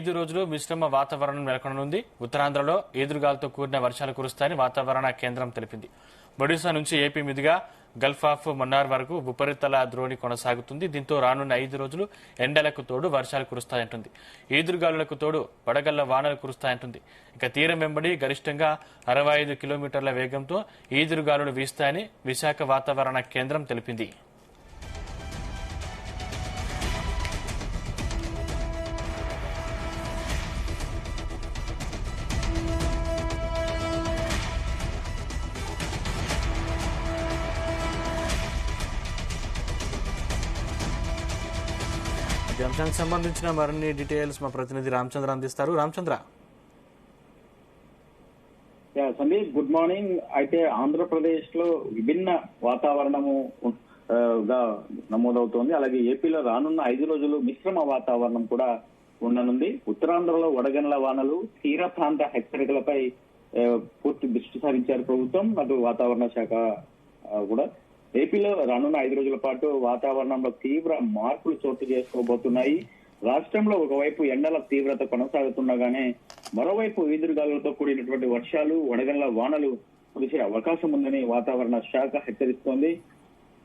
5 రోజులు మిశ్రమ వాతావరణం నెలకొననుంది. ఉత్తరాంధ్రలో ఈదురుగాలతో కూడిన వర్షాలు కురుస్తాయని వాతావరణ కేంద్రం తెలిపింది. ఒడిశా నుంచి ఏపీ మీదుగా గల్ఫ్ ఆఫ్ మన్నార్ వరకు ఉపరితల ద్రోణి కొనసాగుతుంది. దీంతో రానున్న 5 రోజులు ఎండలకు తోడు వర్షాలు కురుస్తాయంటుంది. ఈదురుగాలులకు తోడు వడగళ్ల వానలు కురుస్తాయంటుంది. ఇక తీరం వెంబడి గరిష్టంగా 65 కిలోమీటర్ల వేగంతో ఈదురుగాలులు వీస్తాయని విశాఖ వాతావరణ కేంద్రం తెలిపింది. ఈ అంశానికి సంబంధించిన మరిన్ని డీటెయిల్స్ మా ప్రతినిధి రామచంద్ర అందిస్తారు. Ramachandra, Sandeep, good morning. అయితే ఆంధ్రప్రదేశ్ లో విభిన్న వాతావరణము నమోదవుతోంది. అలాగే ఏపీలో రానున్న 5 రోజులు మిశ్రమ వాతావరణం కూడా ఉండనుంది. ఉత్తరాంధ్రలో వడగండ్ల వానలు, తీర ప్రాంత హెచ్చరికలపై పూర్తి దృష్టి సారించారు ప్రభుత్వం, అటు వాతావరణ శాఖ కూడా. ఏపీలో రానున్న 5 రోజుల పాటు వాతావరణంలో తీవ్ర మార్పులు చోటు చేసుకోబోతున్నాయి. రాష్ట్రంలో ఒకవైపు ఎండల తీవ్రత కొనసాగుతుండగానే మరోవైపు ఈదురుగాలులతో కూడినటువంటి వర్షాలు, వడగండ్ల వానలు కురిసే అవకాశం ఉందని వాతావరణ శాఖ హెచ్చరిస్తోంది.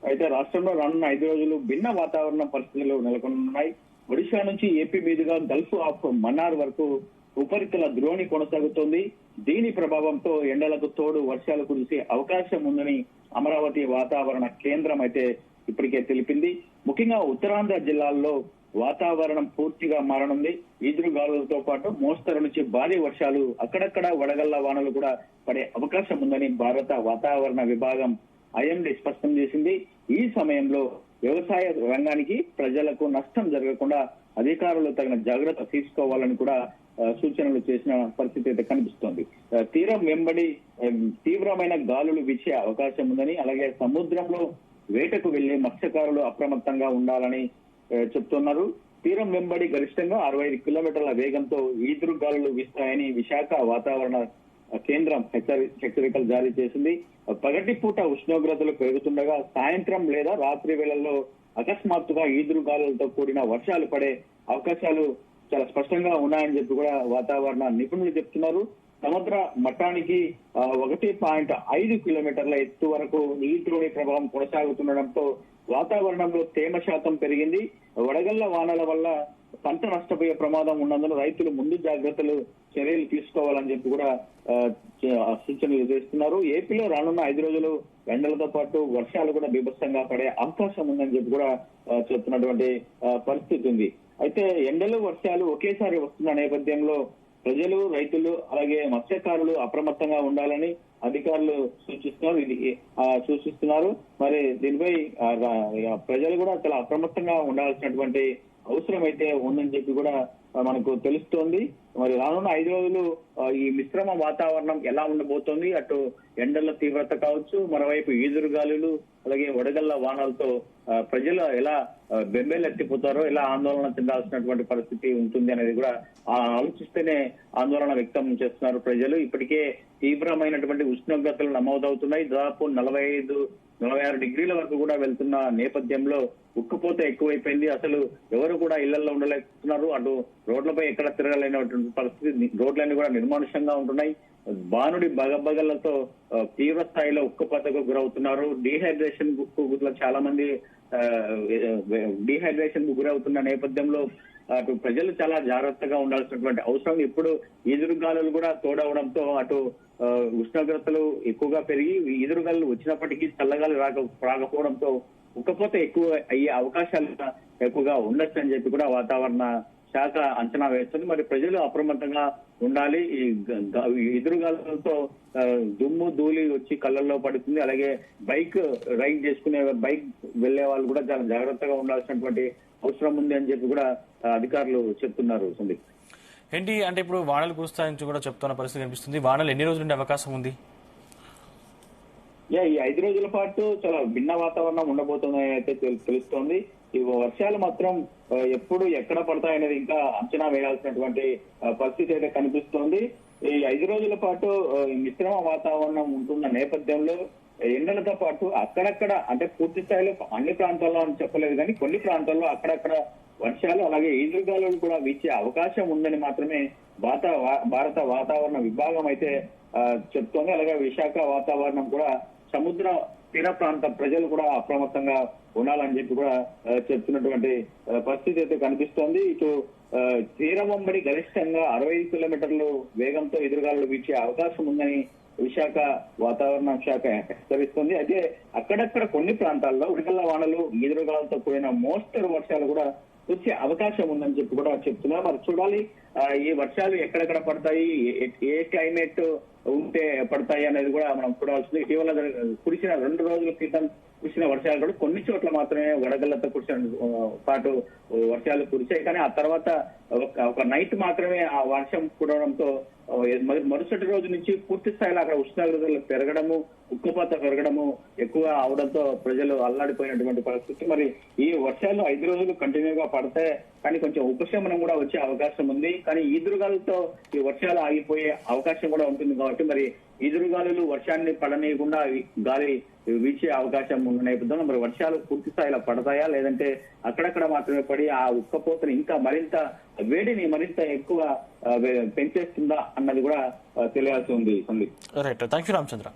అయితే రాష్ట్రంలో రానున్న 5 రోజులు భిన్న వాతావరణ పరిస్థితులు నెలకొన్నాయి. ఒడిశా నుంచి ఏపీ మీదుగా గల్ఫ్ ఆఫ్ మన్నార్ వరకు ఉపరితల ద్రోణి కొనసాగుతోంది. దీని ప్రభావంతో ఎండలకు తోడు వర్షాలు కురిసే అవకాశం ఉందని అమరావతి వాతావరణ కేంద్రం అయితే ఇప్పటికే తెలిపింది. ముఖ్యంగా ఉత్తరాంధ్ర జిల్లాల్లో వాతావరణం పూర్తిగా మారనుంది. ఈదురుగాలులతో పాటు మోస్తరు నుంచి భారీ వర్షాలు, అక్కడక్కడ వడగళ్ల వానలు కూడా పడే అవకాశం ఉందని భారత వాతావరణ విభాగం ఐఎండీ స్పష్టం చేసింది. ఈ సమయంలో వ్యవసాయ రంగానికి, ప్రజలకు నష్టం జరగకుండా అధికారులు తగిన జాగ్రత్త తీసుకోవాలని కూడా సూచనలు చేసిన పరిస్థితి అయితే కనిపిస్తోంది. తీరం వెంబడి తీవ్రమైన గాలులు వీచే అవకాశం ఉందని, అలాగే సముద్రంలో వేటకు వెళ్లే మత్స్యకారులు అప్రమత్తంగా ఉండాలని చెప్తున్నారు. తీరం వెంబడి గరిష్టంగా 65 కిలోమీటర్ల వేగంతో ఈదురు గాలులు వీస్తాయని విశాఖ వాతావరణ కేంద్రం హెచ్చరికలు జారీ చేసింది. పగటిపూట ఉష్ణోగ్రతలు పెరుగుతుండగా సాయంత్రం లేదా రాత్రి వేళల్లో అకస్మాత్తుగా ఈదురు గాలులతో కూడిన వర్షాలు పడే అవకాశాలు చాలా స్పష్టంగా ఉన్నాయని చెప్పి కూడా వాతావరణ నిపుణులు చెప్తున్నారు. సముద్ర మట్టానికి 1.5 కిలోమీటర్ల ఎత్తు వరకు ఈదురుని ప్రభావం కొనసాగుతుండటంతో వాతావరణంలో తేమ శాతం పెరిగింది. వడగళ్ల వానల వల్ల పంట నష్టపోయే ప్రమాదం ఉన్నందున రైతులు ముందు జాగ్రత్తలు చర్యలు తీసుకోవాలని చెప్పి కూడా సూచనలు చేస్తున్నారు. ఏపీలో రానున్న 5 రోజులు ఎండలతో పాటు వర్షాలు కూడా బీభత్సంగా పడే అవకాశం ఉందని చెప్పి కూడా చెప్తున్నటువంటి పరిస్థితి ఉంది. అయితే ఎండలు, వర్షాలు ఒకేసారి వస్తున్న నేపథ్యంలో ప్రజలు, రైతులు, అలాగే మత్స్యకారులు అప్రమత్తంగా ఉండాలని అధికారులు సూచిస్తున్నారు. మరి దీనిపై ప్రజలు కూడా చాలా అప్రమత్తంగా ఉండాల్సినటువంటి అవసరం అయితే ఉందని చెప్పి కూడా మనకు తెలుస్తోంది. మరి రానున్న 5 రోజులు ఈ మిశ్రమ వాతావరణం ఎలా ఉండబోతోంది, అటు ఎండల తీవ్రత కావచ్చు, మరోవైపు ఈదురుగాలులు, అలాగే వడగళ్ల వానలతో ప్రజలు ఎలా బెంబేలెత్తిపోతారో, ఎలా ఆందోళన చెందాల్సినటువంటి పరిస్థితి ఉంటుంది అనేది కూడా ఆలోచిస్తేనే ఆందోళన వ్యక్తం చేస్తున్నారు ప్రజలు. ఇప్పటికే తీవ్రమైనటువంటి ఉష్ణోగ్రతలు నమోదవుతున్నాయి. దాదాపు 45-46 డిగ్రీల వరకు కూడా వెళ్తున్న నేపథ్యంలో ఉక్కపోత ఎక్కువైపోయింది. అసలు ఎవరు కూడా ఇళ్లలో ఉండలేకపోతున్నారు. అటు రోడ్లపై ఎక్కడ తిరగలేనటువంటి పరిస్థితి, రోడ్లన్నీ కూడా నిర్మానుష్యంగా ఉంటున్నాయి. బానుడి బగబగలతో తీవ్ర స్థాయిలో ఉక్కపోతకు గురవుతున్నారు. డీహైడ్రేషన్ చాలా మంది డీహైడ్రేషన్ కు గురవుతున్న నేపథ్యంలో అటు ప్రజలు చాలా జాగ్రత్తగా ఉండాల్సినటువంటి అవసరం. ఇప్పుడు ఈదురుగాలులు కూడా తోడవడంతో అటు ఉష్ణోగ్రతలు ఎక్కువగా పెరిగి ఈదురుగాలు వచ్చినప్పటికీ చల్లగాలు రాకపోవడంతో ఉక్కపోత ఎక్కువ అయ్యే అవకాశాలు ఎక్కువగా ఉండొచ్చు అని చెప్పి కూడా వాతావరణ శాఖ అంచనా వేస్తుంది. మరి ప్రజలు అప్రమత్తంగా ఉండాలి. ఈ ఎదురుగాలతో దుమ్ము ధూళి వచ్చి కళ్ళల్లో పడుతుంది. అలాగే బైక్ రైడ్ చేసుకునే బైక్ వెళ్లే వాళ్ళు కూడా చాలా జాగ్రత్తగా ఉండాల్సినటువంటి అవసరం ఉంది అని చెప్పి కూడా అధికారులు చెప్తున్నారు. సందీప్, ఏంటి అంటే ఇప్పుడు వానలు కురుస్తాయని కూడా చెప్తున్న పరిస్థితి కనిపిస్తుంది. వానలు ఎన్ని రోజులు ఉండే అవకాశం ఉంది? ఈ 5 రోజుల పాటు చాలా భిన్న వాతావరణం ఉండబోతుందని అయితే తెలుస్తోంది. ఈ వర్షాలు మాత్రం ఎప్పుడు ఎక్కడ పడతాయనేది ఇంకా అంచనా వేయాల్సినటువంటి పరిస్థితి అయితే కనిపిస్తోంది. ఈ 5 రోజుల పాటు మిశ్రమ వాతావరణం ఉంటున్న నేపథ్యంలో ఎండలతో పాటు అక్కడక్కడ అంటే పూర్తి స్థాయిలో అన్ని ప్రాంతాల్లో అని చెప్పలేదు కానీ కొన్ని ప్రాంతాల్లో అక్కడక్కడ వర్షాలు అలాగే ఈదురుగాలులు కూడా వీచే అవకాశం ఉందని మాత్రమే భారత వాతావరణ విభాగం అయితే చెప్తోంది. అలాగే విశాఖ వాతావరణం కూడా సముద్ర తీర ప్రాంత ప్రజలు కూడా అప్రమత్తంగా ఉండాలని చెప్పి కూడా చెప్తున్నటువంటి పరిస్థితి అయితే కనిపిస్తోంది. ఇటు తీరం వెంబడి గరిష్టంగా 65 కిలోమీటర్లు వేగంతో ఎదురుగాలు వీచే అవకాశం ఉందని విశాఖ వాతావరణ శాఖ హెచ్చరిస్తుంది. అయితే అక్కడక్కడ కొన్ని ప్రాంతాల్లో ఉడకల్ల వానలు ఎదురుగాలతో కూడిన మోస్తరు వర్షాలు కూడా వచ్చే అవకాశం ఉందని చెప్పి కూడా చెప్తున్నారు. మరి చూడాలి ఈ వర్షాలు ఎక్కడెక్కడ పడతాయి, ఏ క్లైమేట్ ఉంటే పడతాయి అనేది కూడా మనం చూడాల్సింది. ఇటీవల కురిసిన 2 రోజుల క్రితం కురిసిన వర్షాలు కూడా కొన్ని చోట్ల మాత్రమే వడగళ్లతో కురిసిన పాటు వర్షాలు కురిశాయి. కానీ ఆ తర్వాత ఒక నైట్ మాత్రమే ఆ వర్షం కురవడంతో మరుసటి రోజు నుంచి పూర్తి స్థాయిలో అక్కడ ఉష్ణోగ్రతలు పెరగడము, ఉక్కుపాత పెరగడము ఎక్కువ అవడంతో ప్రజలు అల్లాడిపోయినటువంటి పరిస్థితి. మరి ఈ వర్షాలు 5 రోజులు కంటిన్యూగా పడితే కానీ కొంచెం ఉపశమనం కూడా వచ్చే అవకాశం ఉంది. కానీ ఈదురుగాలతో ఈ వర్షాలు ఆగిపోయే అవకాశం కూడా ఉంటుంది కాబట్టి మరి ఈదురుగాలులు వర్షాన్ని పడనీయకుండా గాలి వీచే అవకాశం ఉన్న నేపథ్యంలో మరి వర్షాలు పూర్తి స్థాయిలో పడతాయా లేదంటే అక్కడక్కడ మాత్రమే పడి ఆ ఉక్కపోతను ఇంకా మరింత వేడిని మరింత ఎక్కువ పెంచేస్తుందా అన్నది కూడా తెలియాల్సి ఉంది. Right, thank you Ramachandra.